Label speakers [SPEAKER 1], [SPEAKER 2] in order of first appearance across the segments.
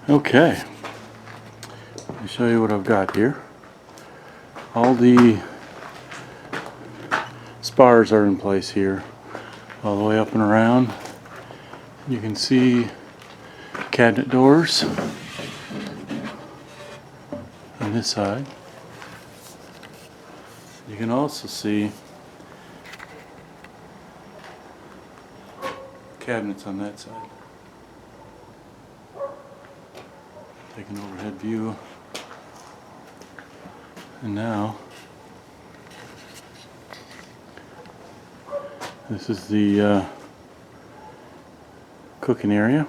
[SPEAKER 1] Okay, let me show you what I've got here. All the spars are in place here, all the way up and around. You can see cabinet doors on this side. You can also see cabinets on that side. Take an overhead view. And now this is the cooking area.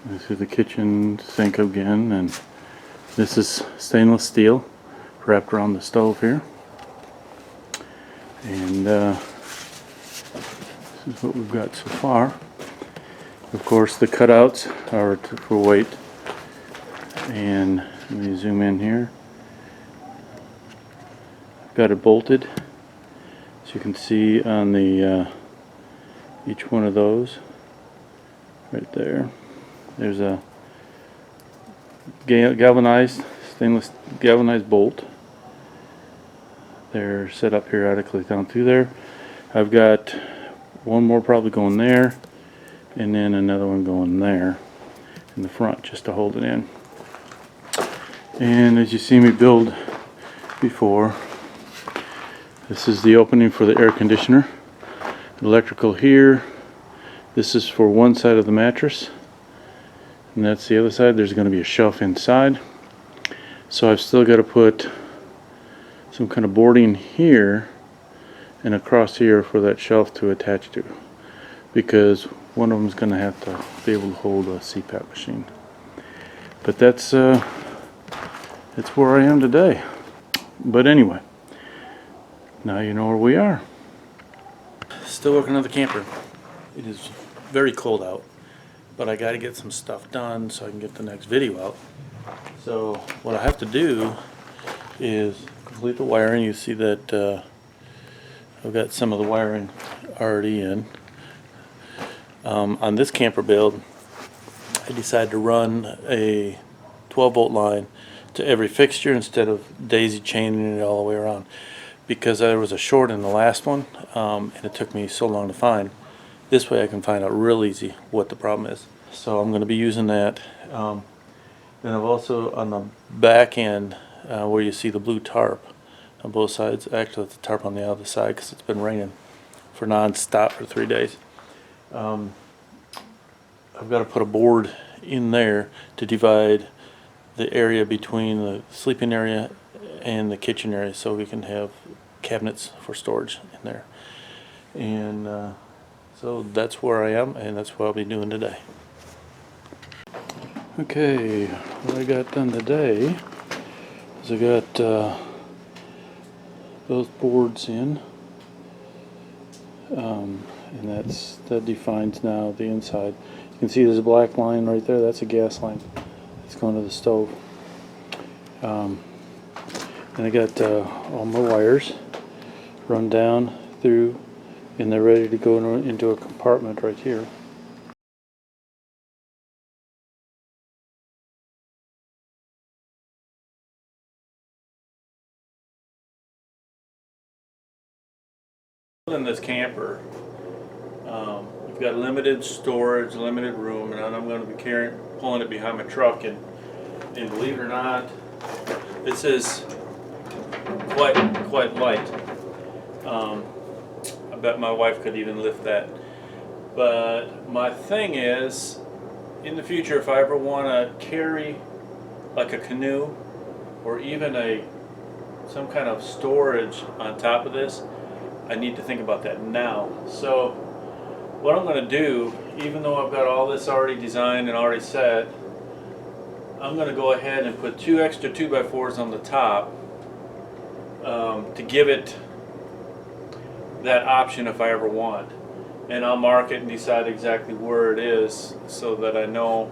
[SPEAKER 1] This is the kitchen sink again, and this is stainless steel wrapped around the stove here. And this is what we've got so far. Of course, the cutouts are for weight. And let me zoom in here. I've got it bolted, as you can see on the each one of those right there. There's a galvanized stainless galvanized bolt. They're set up periodically down through there. I've got one more probably going there, and then another one going there in the front just to hold it in. And as you see me build before, this is the opening for the air conditioner. Electrical here. This is for one side of the mattress, and that's the other side. There's going to be a shelf inside, so I've still got to put some kind of boarding here and across here for that shelf to attach to, because one of them is going to have to be able to hold a CPAP machine. But that's where I am today. But anyway, now you know where we are. Still working on the camper. It is very cold out, but I got to get some stuff done so I can get the next video out. So what I have to do is complete the wiring. You see that I've got some of the wiring already in. On this camper build, I decided to run a 12-volt line to every fixture instead of daisy chaining it all the way around, because there was a short in the last one, and it took me so long to find. This way I can find out real easy what the problem is. So I'm going to be using that. Then I've also, on the back end, where you see the blue tarp on both sides, actually it's the tarp on the other side because it's been raining for non-stop for 3 days. I've got to put a board in there to divide the area between the sleeping area and the kitchen area, so we can have cabinets for storage in there. And so that's where I am, and that's what I'll be doing today. Okay, what I got done today is I got those boards in, and that defines now the inside. You can see there's a black line right there. That's a gas line. It's going to the stove. And I got all my wires run down through, and they're ready to go into a compartment right here. In this camper, we've got limited storage, limited room, and I'm going to be pulling it behind my truck, and believe it or not, this is quite light. I bet my wife could even lift that. But my thing is, in the future, if I ever want to carry like a canoe or even some kind of storage on top of this, I need to think about that now. So what I'm going to do, even though I've got all this already designed and already set, I'm going to go ahead and put 2 extra 2x4s on the top to give it that option if I ever want. And I'll mark it and decide exactly where it is so that I know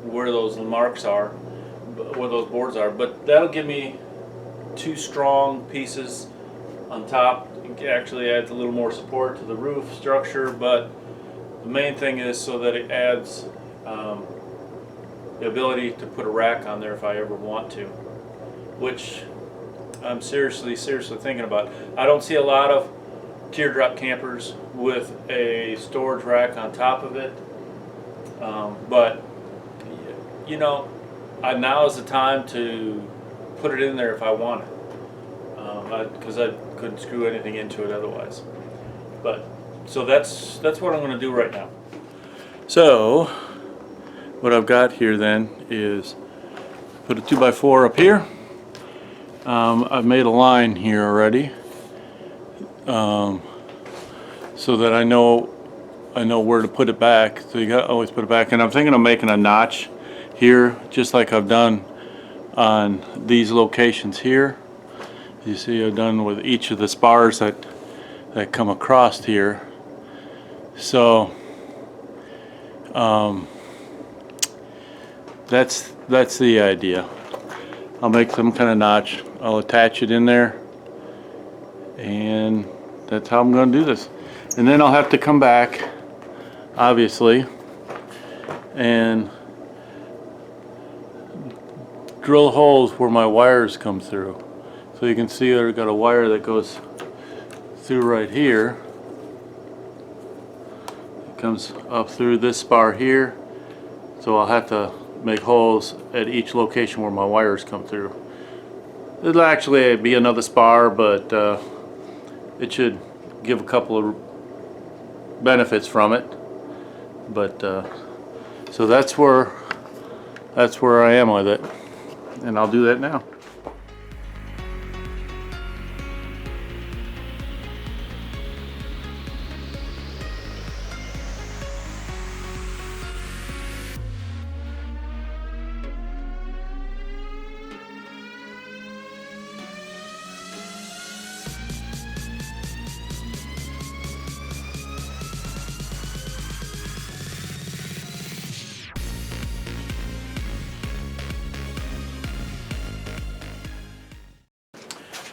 [SPEAKER 1] where those marks are, where those boards are. But that'll give me 2 strong pieces on top. It actually adds a little more support to the roof structure, but The main thing is so that it adds the ability to put a rack on there if I ever want to, which I'm seriously thinking about. I don't see a lot of teardrop campers with a storage rack on top of it, but you know, now is the time to put it in there if I want it, because I couldn't screw anything into it otherwise. But so that's what I'm going to do right now. So what I've got here then is put a 2x4 up here. I've made a line here already, so that I know where to put it back. So you got to always put it back. And I'm thinking of making a notch here, just like I've done on these locations here. You see, I've done with each of the spars that come across here. So that's the idea. I'll make some kind of notch. I'll attach it in there, and that's how I'm going to do this. And then I'll have to come back, obviously, and drill holes where my wires come through. So you can see I've got a wire that goes through right here. It comes up through this spar here. So I'll have to make holes at each location where my wires come through. It'll actually be another spar, but it should give a couple of benefits from it. But so that's where I am with it, and I'll do that now.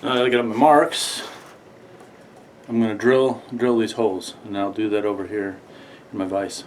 [SPEAKER 1] Now I got my marks. I'm going to drill these holes, and I'll do that over here in my vise.